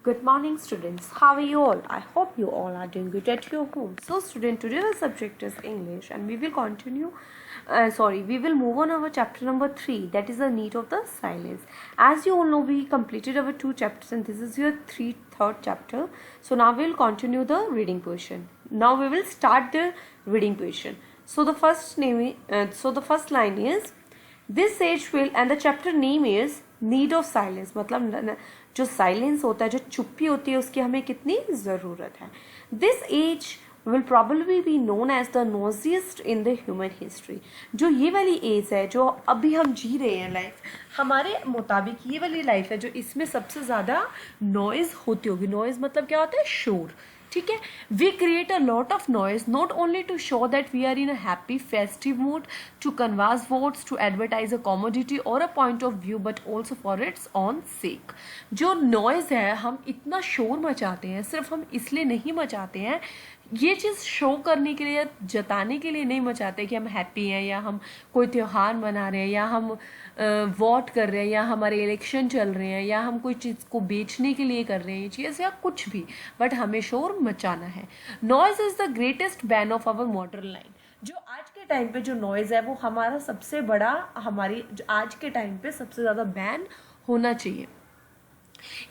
Good morning, students. How are you all? I hope you all are doing good at your home. So, student, today's subject is English, and we will continue. We will move on our chapter number 3. That is the need of the silence. As you all know, we completed our 2 chapters, and this is your third chapter. So now we will continue the reading portion. Now we will start the reading portion. So the first line is this age will, and the chapter name is need of silence. मतलब जो silence होता है, जो चुप्पी होती है, उसकी हमें कितनी ज़रूरत है. This age will probably be known as the noisiest in the human history. जो ये वाली एज है, जो अभी हम जी रहे हैं लाइफ, हमारे मुताबिक ये वाली लाइफ है जो इसमें सबसे ज़्यादा नॉइज़ होती होगी. नॉइज़ मतलब क्या होता है? शोर. ठीक है. We create a lot of noise not only to show that we are in a happy festive mood, to canvass votes, to advertise a commodity और a point of view, but also for its own sake. जो noise है, हम इतना शोर मचाते हैं, सिर्फ हम इसलिए नहीं मचाते हैं, ये चीज़ शो करने के लिए, जताने के लिए नहीं मचाते कि हम हैप्पी हैं, या हम कोई त्यौहार मना रहे हैं, या हम वोट कर रहे हैं, या हमारे इलेक्शन चल रहे हैं, या हम कोई चीज़ को बेचने के लिए कर रहे हैं ये चीज़, या कुछ भी, बट हमें शोर मचाना है. Noise is the greatest bane of our modern line. जो आज के टाइम पे जो नॉइज़ है, वो हमारा सबसे बड़ा, हमारी जो आज के टाइम पे सबसे ज़्यादा बैन होना चाहिए.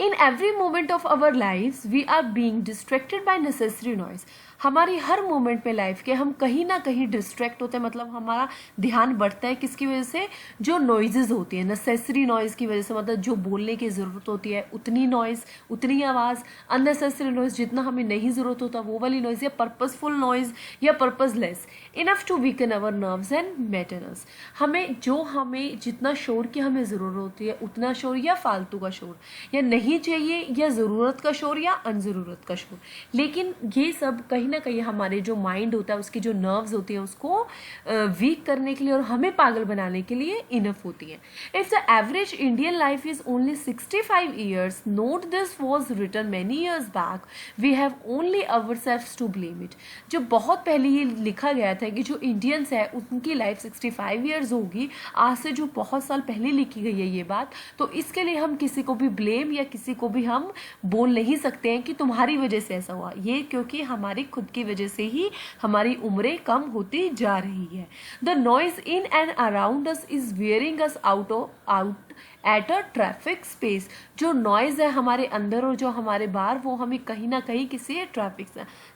In every moment of our lives, we are being distracted by necessary noise. हमारी हर मोमेंट में लाइफ के हम कहीं ना कहीं डिस्ट्रैक्ट होते हैं. मतलब हमारा ध्यान बढ़ता है किसकी वजह से? जो नॉइजेज होती है, नेसेसरी नॉइज़ की वजह से. मतलब जो बोलने की ज़रूरत होती है उतनी नॉइज़, उतनी आवाज़. अननेसेसरी नॉइज़, जितना हमें नहीं ज़रूरत होता वो वाली नॉइज़, या पर्पसफुल नॉइज़, या purposeless. Enough to weaken our nerves and maintenance. हमें जितना शोर की हमें ज़रूरत होती है उतना शोर, या फालतू का शोर, या नहीं चाहिए, या ज़रूरत का शोर, या अनज़रूरत का शोर. लेकिन ये सब कहीं ना कहीं हमारे जो माइंड होता है, उसकी जो नर्व्स होती हैं, उसको वीक करने के लिए और हमें पागल बनाने के लिए इनफ होती है. If the average Indian life is only 65 years, note this was written many years back, we have only ourselves to blame it. जो बहुत पहले ये लिखा गया था कि जो इंडियंस है उनकी लाइफ 65 ईयर्स होगी, आज से जो बहुत साल पहले लिखी गई है ये बात, तो इसके लिए हम किसी को भी ब्लेम या किसी को भी हम बोल नहीं सकते हैं कि तुम्हारी वजह से ऐसा हुआ. ये क्योंकि हमारी खुद की वजह से ही हमारी उम्रें कम होती जा रही है. The noise in and around us is wearing us out at a traffic space. जो नॉइज है हमारे अंदर और जो हमारे बाहर, वो हमें कहीं ना कहीं किसी ट्रैफिक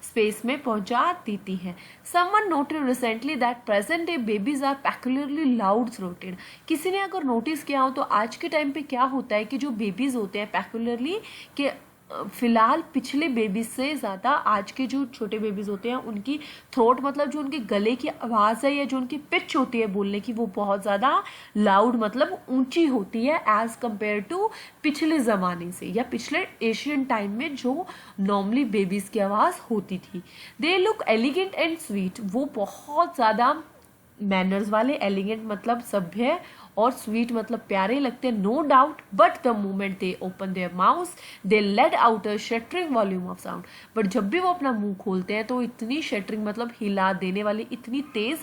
स्पेस में पहुंचा देती है. Someone noted recently that present day babies are peculiarly loud throated. किसी ने अगर नोटिस किया हो तो आज के टाइम पे क्या होता है कि जो बेबीज होते हैं पैक्युलरली, के फिलहाल पिछले बेबीज से ज़्यादा आज के जो छोटे बेबीज होते हैं उनकी थ्रोट, मतलब जो उनके गले की आवाज़ है या जो उनकी पिच होती है बोलने की, वो बहुत ज़्यादा लाउड, मतलब ऊंची होती है एज कंपेयर टू पिछले ज़माने से, या पिछले एशियन टाइम में जो नॉर्मली बेबीज़ की आवाज़ होती थी. They look elegant and sweet. वो बहुत ज़्यादा मैनर्स वाले, एलिगेंट मतलब सभ्य, और स्वीट मतलब प्यारे लगते हैं, no doubt. But the moment they open their mouth they let out a shattering volume of sound. But जब भी वो अपना मुंह खोलते हैं तो इतनी शटरिंग मतलब हिला देने वाली, इतनी तेज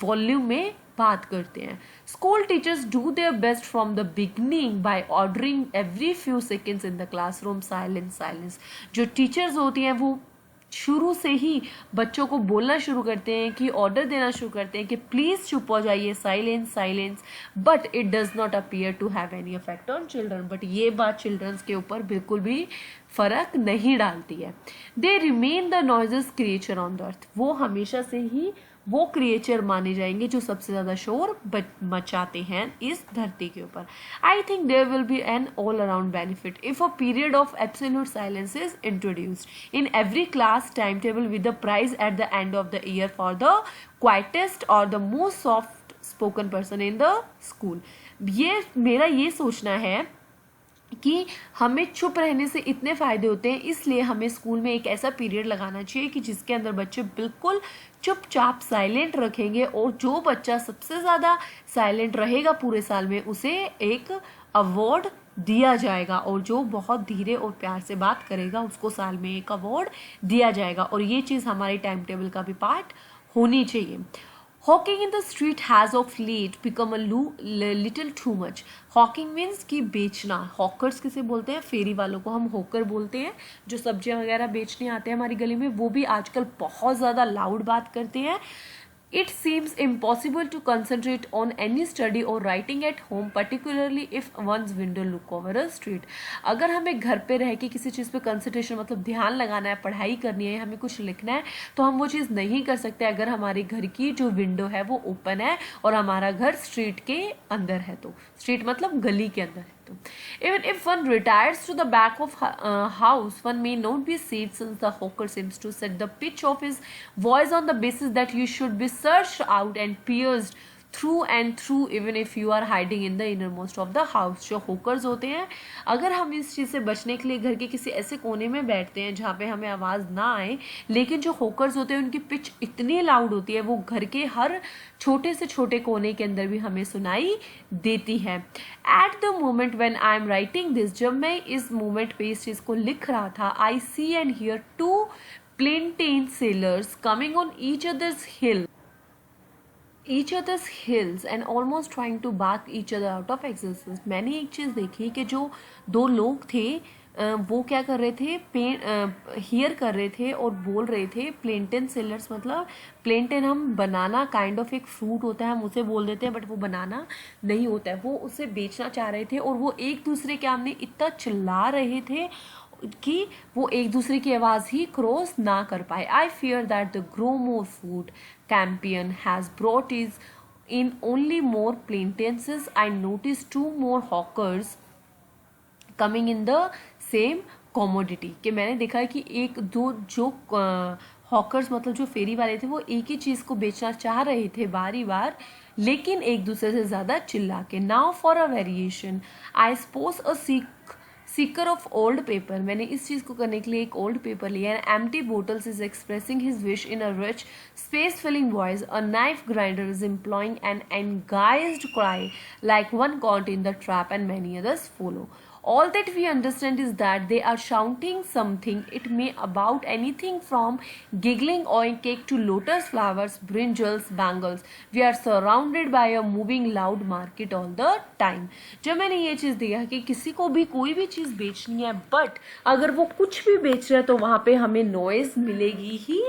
वॉल्यूम में बात करते हैं. School teachers do their best from the beginning by ordering every few seconds in the classroom silence silence. जो टीचर्स होती हैं वो शुरू से ही बच्चों को बोलना शुरू करते हैं, कि ऑर्डर देना शुरू करते हैं कि प्लीज़ चुप हो जाइए, silence silence. But it does not appear to have any effect on children. But ये बात चिल्ड्रंस के ऊपर बिल्कुल भी फर्क नहीं डालती है. They remain the noises creature on the earth. वो हमेशा से ही वो क्रिएचर माने जाएंगे जो सबसे ज़्यादा शोर मचाते हैं इस धरती के ऊपर. I think there will be an all around benefit if a period of absolute silence is introduced in every class time table with the prize at the end of the year for the quietest और the most soft spoken person in the school. ये मेरा ये सोचना है कि हमें चुप रहने से इतने फ़ायदे होते हैं, इसलिए हमें स्कूल में एक ऐसा पीरियड लगाना चाहिए कि जिसके अंदर बच्चे बिल्कुल चुपचाप साइलेंट रखेंगे, और जो बच्चा सबसे ज़्यादा साइलेंट रहेगा पूरे साल में उसे एक अवार्ड दिया जाएगा, और जो बहुत धीरे और प्यार से बात करेगा उसको साल में एक अवार्ड दिया जाएगा. और ये चीज़ हमारे टाइम टेबल का भी पार्ट होनी चाहिए. Hawking in the street has of late become a little too much. Hawking means कि बेचना. Hawkers किसे बोलते हैं? फेरी वालों को हम hawker बोलते हैं. जो सब्जियां वगैरह बेचने आते हैं हमारी गली में, वो भी आजकल बहुत ज़्यादा लाउड बात करते हैं. It seems impossible to concentrate on any study or writing at home, particularly if one's window look over a street. अगर हमें घर पे रह के किसी चीज़ पे कंसंट्रेशन मतलब ध्यान लगाना है, पढ़ाई करनी है, हमें कुछ लिखना है, तो हम वो चीज़ नहीं कर सकते अगर हमारे घर की जो विंडो है वो ओपन है और हमारा घर स्ट्रीट के अंदर है. तो स्ट्रीट मतलब गली के अंदर है. Even if one retires to the back of house, one may not be safe, since the hawker seems to set the pitch of his voice on the basis that you should be searched out and pierced through and through, even if you are hiding in the innermost of the house. जो hawkers होते हैं, अगर हम इस चीज़ से बचने के लिए घर के किसी ऐसे कोने में बैठते हैं जहाँ पे हमें आवाज़ ना आए, लेकिन जो hawkers होते हैं उनकी पिच इतनी लाउड होती है, वो घर के हर छोटे से छोटे कोने के अंदर भी हमें सुनाई देती है. At the moment when I am writing this, जब मैं इस मोमेंट पे इस चीज़ को लिख रहा था, I see and hear two plantain sellers coming on each other's heels and almost trying to bawl each other out of existence. मैंने एक चीज़ देखी कि जो दो लोग थे वो क्या कर रहे थे, हियर कर रहे थे और बोल रहे थे. प्लेंटेन सेलर्स मतलब प्लेंटेन हम बनाना काइंड ऑफ एक फ्रूट होता है, हम उसे बोल देते हैं, बट वो बनाना नहीं होता है. वो उसे बेचना चाह रहे थे और वो एक दूसरे के सामने इतना चिल्ला रहे थे कि वो एक दूसरे की आवाज़ ही क्रॉस ना कर पाए. I fear that the grow more food campaign has brought is in only more plaintiffs. I noticed 2 more hawkers coming in the same commodity. कि मैंने देखा है कि एक दो जो हॉकर्स मतलब जो फेरी वाले थे वो एक ही चीज़ को बेचना चाह रहे थे बारी बार, लेकिन एक दूसरे से ज़्यादा चिल्ला के. Now for a variation I suppose a seeker of old paper. मैंने इस चीज़ को करने के लिए एक ओल्ड पेपर लिया. And empty bottles is expressing his wish in a rich space filling voice. A knife grinder is employing an engaged cry like one caught in the trap, and many others follow. All that we understand is that they are shouting something. It may about anything from giggling oil cake to lotus flowers, brinjals, bangles. We are surrounded by a moving loud market all the time. जब मैंने ये चीज़ देखा कि किसी को भी कोई भी चीज़ बेचनी है, बट अगर वो कुछ भी बेच रहा है तो वहाँ पे हमें नॉइज मिलेगी ही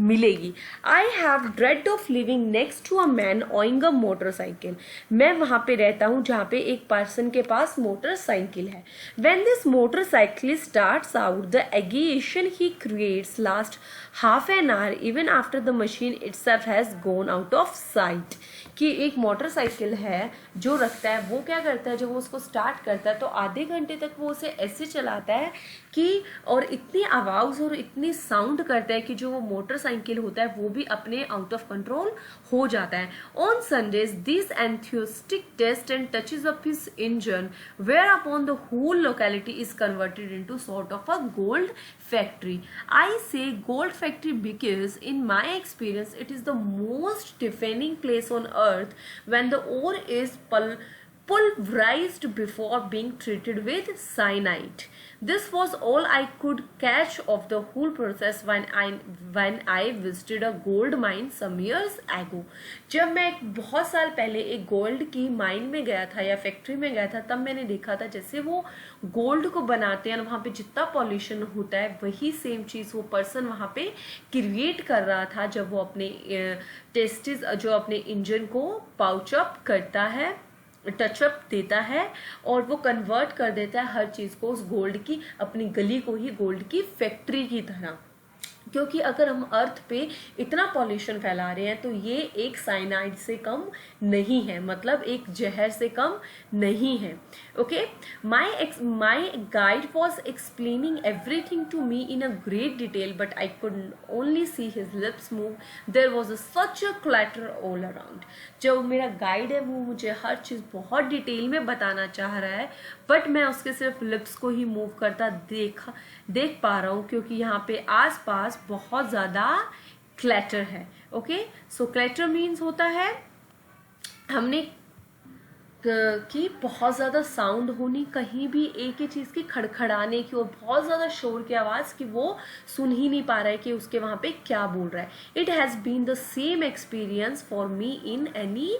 मिलेगी. I have dread of living next to a man owning a motorcycle. मैं वहाँ पे रहता हूँ जहाँ पे एक पर्सन के पास मोटरसाइकिल है. When this motorcyclist starts out, the agitation he creates lasts half an hour even after the machine itself has gone out of sight. कि एक मोटरसाइकिल है जो रखता है, वो क्या करता है, जब वो उसको स्टार्ट करता है तो आधे घंटे तक वो उसे ऐसे चलाता है कि और इतनी आवाज़ और इतनी साउंड करता है कि जो वो मोटरसाइकिल होता है वो भी अपने आउट ऑफ कंट्रोल हो जाता है. On Sundays this enthusiastic test and touches up his engine whereupon the whole locality is converted into sort of a gold factory. I say gold factory because in my experience it is the most deafening place on earth when the ore is pulverized before being treated with cyanide. This was all I could catch of the whole process when I visited a gold mine some years ago. जब मैं बहुत साल पहले एक gold की mine में गया था या फैक्ट्री में गया था, तब मैंने देखा था जैसे वो गोल्ड को बनाते हैं, वहाँ पे जितना पॉल्यूशन होता है वही सेम चीज़ वो पर्सन वहाँ पे क्रिएट कर रहा था जब वो अपने टेस्टिस जो अपने इंजन को पाउच अप करता है, टचअप देता है और वो कन्वर्ट कर देता है हर चीज़ को उस गोल्ड की, अपनी गली को ही गोल्ड की फैक्ट्री की तरह. क्योंकि अगर हम अर्थ पे इतना पॉल्यूशन फैला रहे हैं तो ये एक साइनाइड से कम नहीं है, मतलब एक जहर से कम नहीं है. Okay, my guide was explaining everything to me in a great detail but I could only see his lips move. There was such a clatter all around. जो मेरा गाइड है वो मुझे हर चीज़ बहुत डिटेल में बताना चाह रहा है, बट मैं उसके सिर्फ लिप्स को ही मूव करता देख पा रहा हूँ क्योंकि यहाँ पे आसपास बहुत ज़्यादा क्लैटर है. ओके, सो क्लैटर मीन्स होता है, हमने कि बहुत ज़्यादा साउंड होनी, कहीं भी एक ही चीज़ की खड़खड़ाने की और बहुत ज़्यादा शोर की आवाज़ कि वो सुन ही नहीं पा रहा है कि उसके वहाँ पे क्या बोल रहा है. It has been the same experience for me in any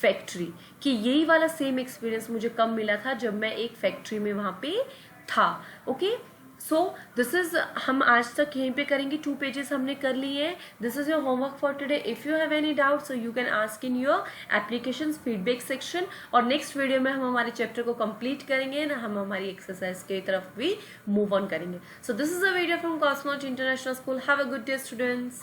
factory, कि यही वाला सेम एक्सपीरियंस मुझे कब मिला था, जब मैं एक फैक्ट्री में वहाँ पे था. ओके, सो दिस इज, हम आज तक यहीं पे करेंगे. 2 पेजेस हमने कर लिए हैं. This is your homework for today. If you have any doubt so you can ask in your application feedback section. और नेक्स्ट वीडियो में हम हमारे चैप्टर को कंप्लीट करेंगे ना, हम हमारी एक्सरसाइज की तरफ भी मूव ऑन करेंगे. So this is a video from Cosmos international school. Have a good day students.